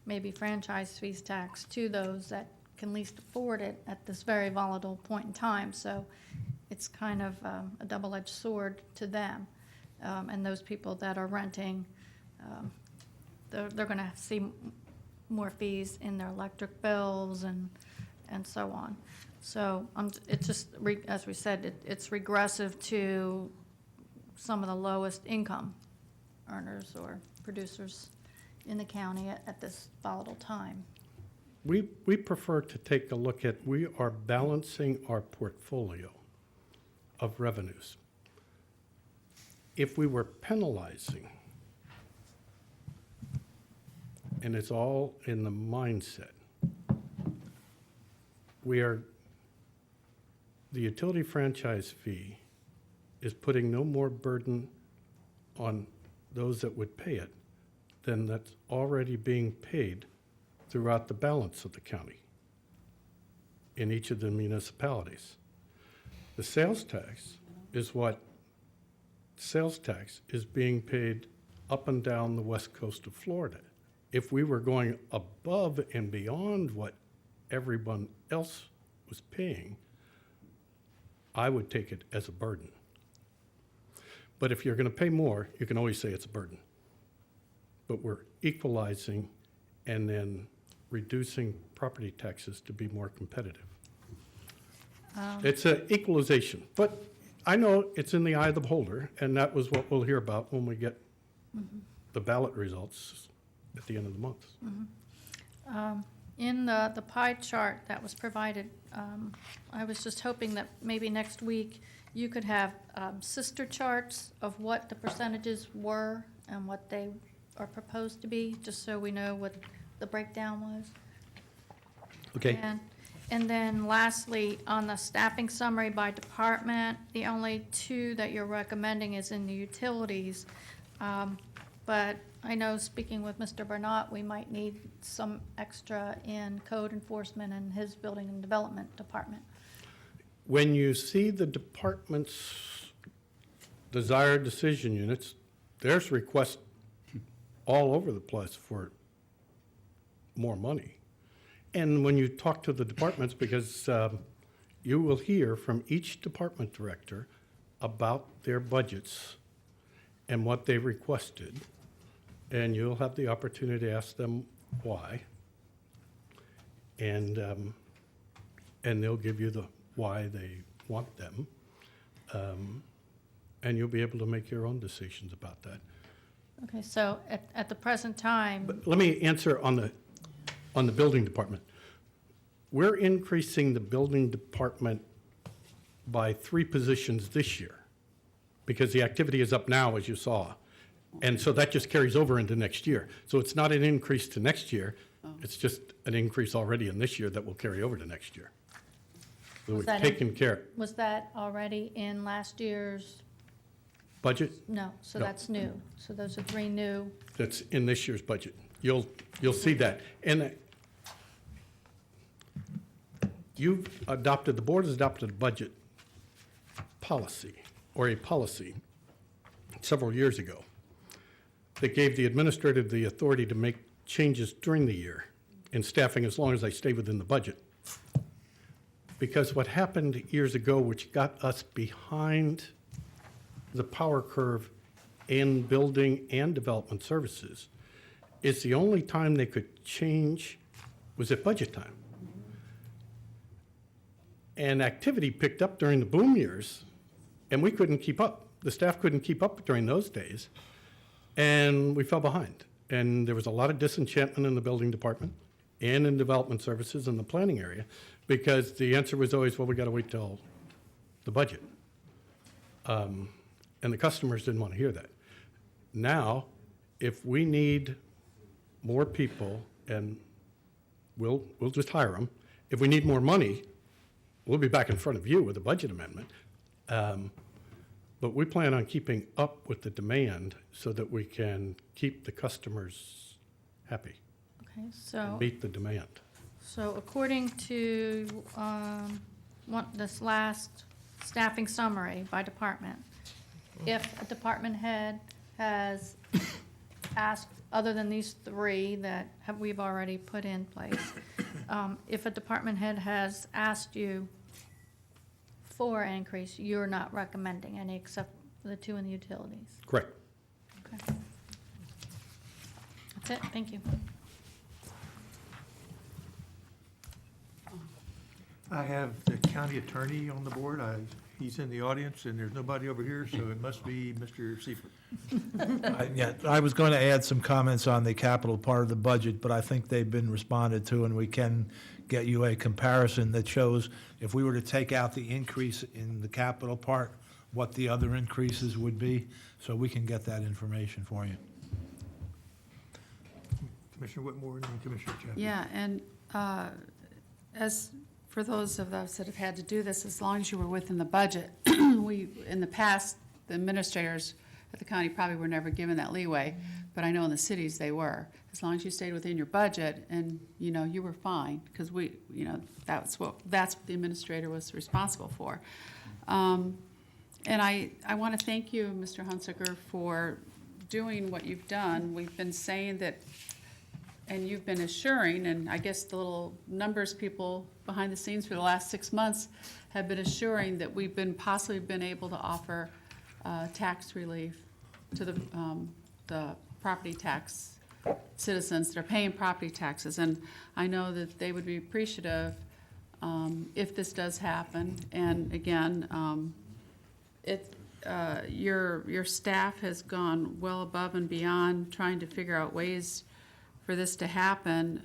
maybe franchise fees tax to those that can least afford it at this very volatile point in time. So it's kind of a double-edged sword to them. And those people that are renting, they're going to see more fees in their electric bills and so on. So it's just, as we said, it's regressive to some of the lowest income earners or producers in the county at this volatile time. We prefer to take a look at, we are balancing our portfolio of revenues. If we were penalizing, and it's all in the mindset, the utility franchise fee is putting no more burden on those that would pay it than that's already being paid throughout the balance of the county in each of the municipalities. The sales tax is being paid up and down the west coast of Florida. If we were going above and beyond what everyone else was paying, I would take it as a burden. But if you're going to pay more, you can always say it's a burden. But we're equalizing and then reducing property taxes to be more competitive. It's an equalization, but I know it's in the eye of the beholder, and that was what we'll hear about when we get the ballot results at the end of the month. In the pie chart that was provided, I was just hoping that maybe next week you could have sister charts of what the percentages were and what they are proposed to be, just so we know what the breakdown was. Okay. And then lastly, on the staffing summary by department, the only two that you're recommending is in the utilities. But I know, speaking with Mr. Bernat, we might need some extra in code enforcement and his building and development department. When you see the department's desired decision units, there's requests all over the place for more money. And when you talk to the departments, because you will hear from each department director about their budgets and what they requested, and you'll have the opportunity to ask them why. And they'll give you the why they want them. And you'll be able to make your own decisions about that. Okay, so at the present time, But let me answer on the building department. We're increasing the building department by 3 positions this year because the activity is up now, as you saw. And so that just carries over into next year. So it's not an increase to next year. It's just an increase already in this year that will carry over to next year. So Was we've that taken care. was that already in last year's? Budget, No, so No. that's new. So those are 3 new. that's in this year's budget. You'll see that. And the board has adopted a budget policy, or a policy, several years ago that gave the administrator the authority to make changes during the year in staffing as long as they stay within the budget. Because what happened years ago, which got us behind the power curve in building and development services, is the only time they could change was at budget time. And activity picked up during the boom years, and we couldn't keep up. The staff couldn't keep up during those days, and we fell behind. And there was a lot of disenchantment in the building department and in development services in the planning area, because the answer was always, well, we got to wait till the budget. And the customers didn't want to hear that. Now, if we need more people, and we'll just hire them. If we need more money, we'll be back in front of you with a budget amendment. But we plan on keeping up with the demand so that we can keep the customers happy, Okay, and meet the demand. so according to this last staffing summary by department, if a department head has asked, other than these three that we've already put in place, if a department head has asked you for an increase, you're not recommending any except the two in the utilities? Correct. Okay. That's it, thank you. I have the county attorney on the board. He's in the audience, and there's nobody over here, so it must be Mr. Seifert. Yeah, I was going to add some comments on the capital part of the budget, but I think they've been responded to, and we can get you a comparison that shows if we were to take out the increase in the capital part, what the other increases would be, so we can get that information for you. Commissioner Whitmore and then Commissioner Chapman. Yeah, and as for those of us that have had to do this, as long as you were within the budget, in the past, the administrators at the county probably were never given that leeway, but I know in the cities they were. As long as you stayed within your budget and, you were fine, because that's what the administrator was responsible for. And I want to thank you, Mr. Hunsaker, for doing what you've done. We've been saying that, and you've been assuring, and I guess the little numbers people behind the scenes for the last 6 months have been assuring that we've possibly been able to offer tax relief to the property tax citizens that are paying property taxes. And I know that they would be appreciative if this does happen. And again, your staff has gone well above and beyond trying to figure out ways for this to happen.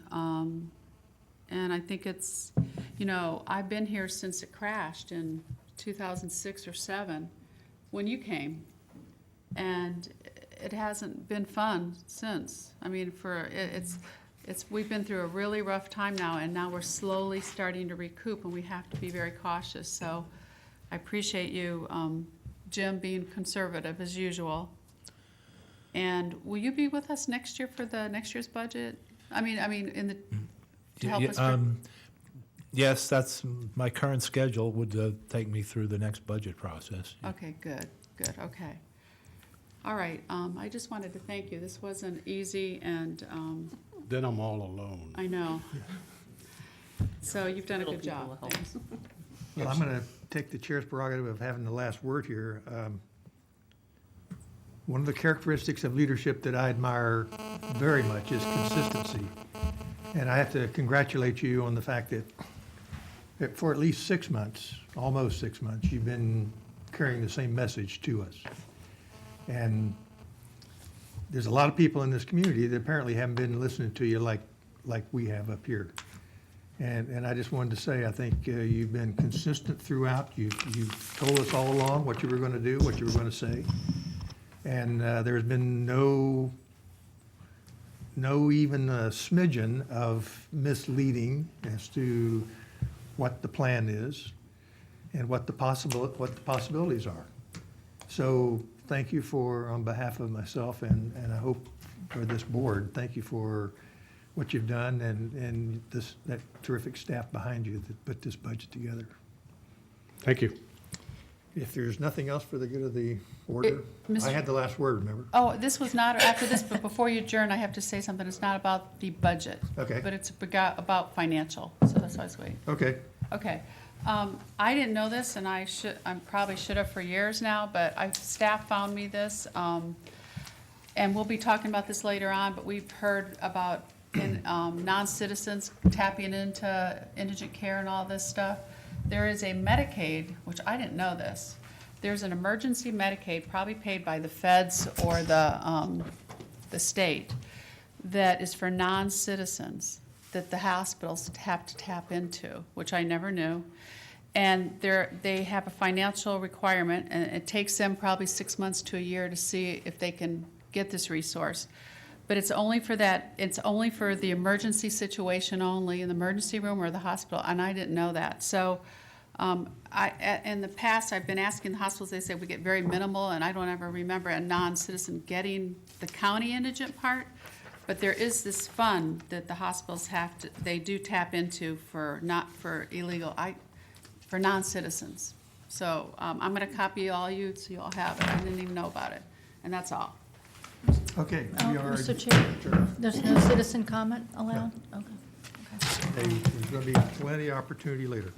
And I think it's, I've been here since it crashed in 2006 or 7 when you came. And it hasn't been fun since. I mean, we've been through a really rough time now, and now we're slowly starting to recoup, and we have to be very cautious. So I appreciate you, Jim, being conservative as usual. And will you be with us next year for the next year's budget? I mean, to help us. Yes, that's my current schedule would take me through the next budget process. Okay, good, okay. All right, I just wanted to thank you. This wasn't easy, and Then I'm all alone. I know. So you've done a Little good people job. will help. Thanks. Well, I'm going to take the chair's prerogative of having the last word here. One of the characteristics of leadership that I admire very much is consistency. And I have to congratulate you on the fact that for at least 6 months, almost 6 months, you've been carrying the same message to us. And there's a lot of people in this community that apparently haven't been listening to you like we have up here. And I just wanted to say, I think you've been consistent throughout. You've told us all along what you were going to do, what you were going to say. And there's been no even a smidgen of misleading as to what the plan is and what the possibilities are. So thank you on behalf of myself and I hope for this board, thank you for what you've done and that terrific staff behind you that put this budget together. Thank you. If there's nothing else for the good of the order, Mr. I had the last word, remember? Oh, this was not after this, but before you adjourn, I have to say something. It's not about the budget. Okay. But it's about financial, so that's why I was waiting. Okay. Okay. I didn't know this, and I probably should have for years now, but staff found me this. And we'll be talking about this later on, but we've heard about non-citizens tapping into indigent care and all this stuff. There is a Medicaid, which I didn't know this. There's an emergency Medicaid, probably paid by the feds or the state, that is for non-citizens that the hospitals have to tap into, which I never knew. And they have a financial requirement, and it takes them probably 6 months to a year to see if they can get this resource. But it's only for that, it's only for the emergency situation only, in the emergency room or the hospital, and I didn't know that. So, in the past, I've been asking the hospitals, they say we get very minimal, and I don't ever remember a non-citizen getting the county indigent part. But there is this fund that the hospitals have to, they do tap into for, not for illegal, for non-citizens. So, I'm gonna copy all you, so you all have it, I didn't even know about it, and that's all. Okay, Oh, we are. Mr. Chair, there's no citizen comment allowed? Okay. There's going to be plenty of opportunity later.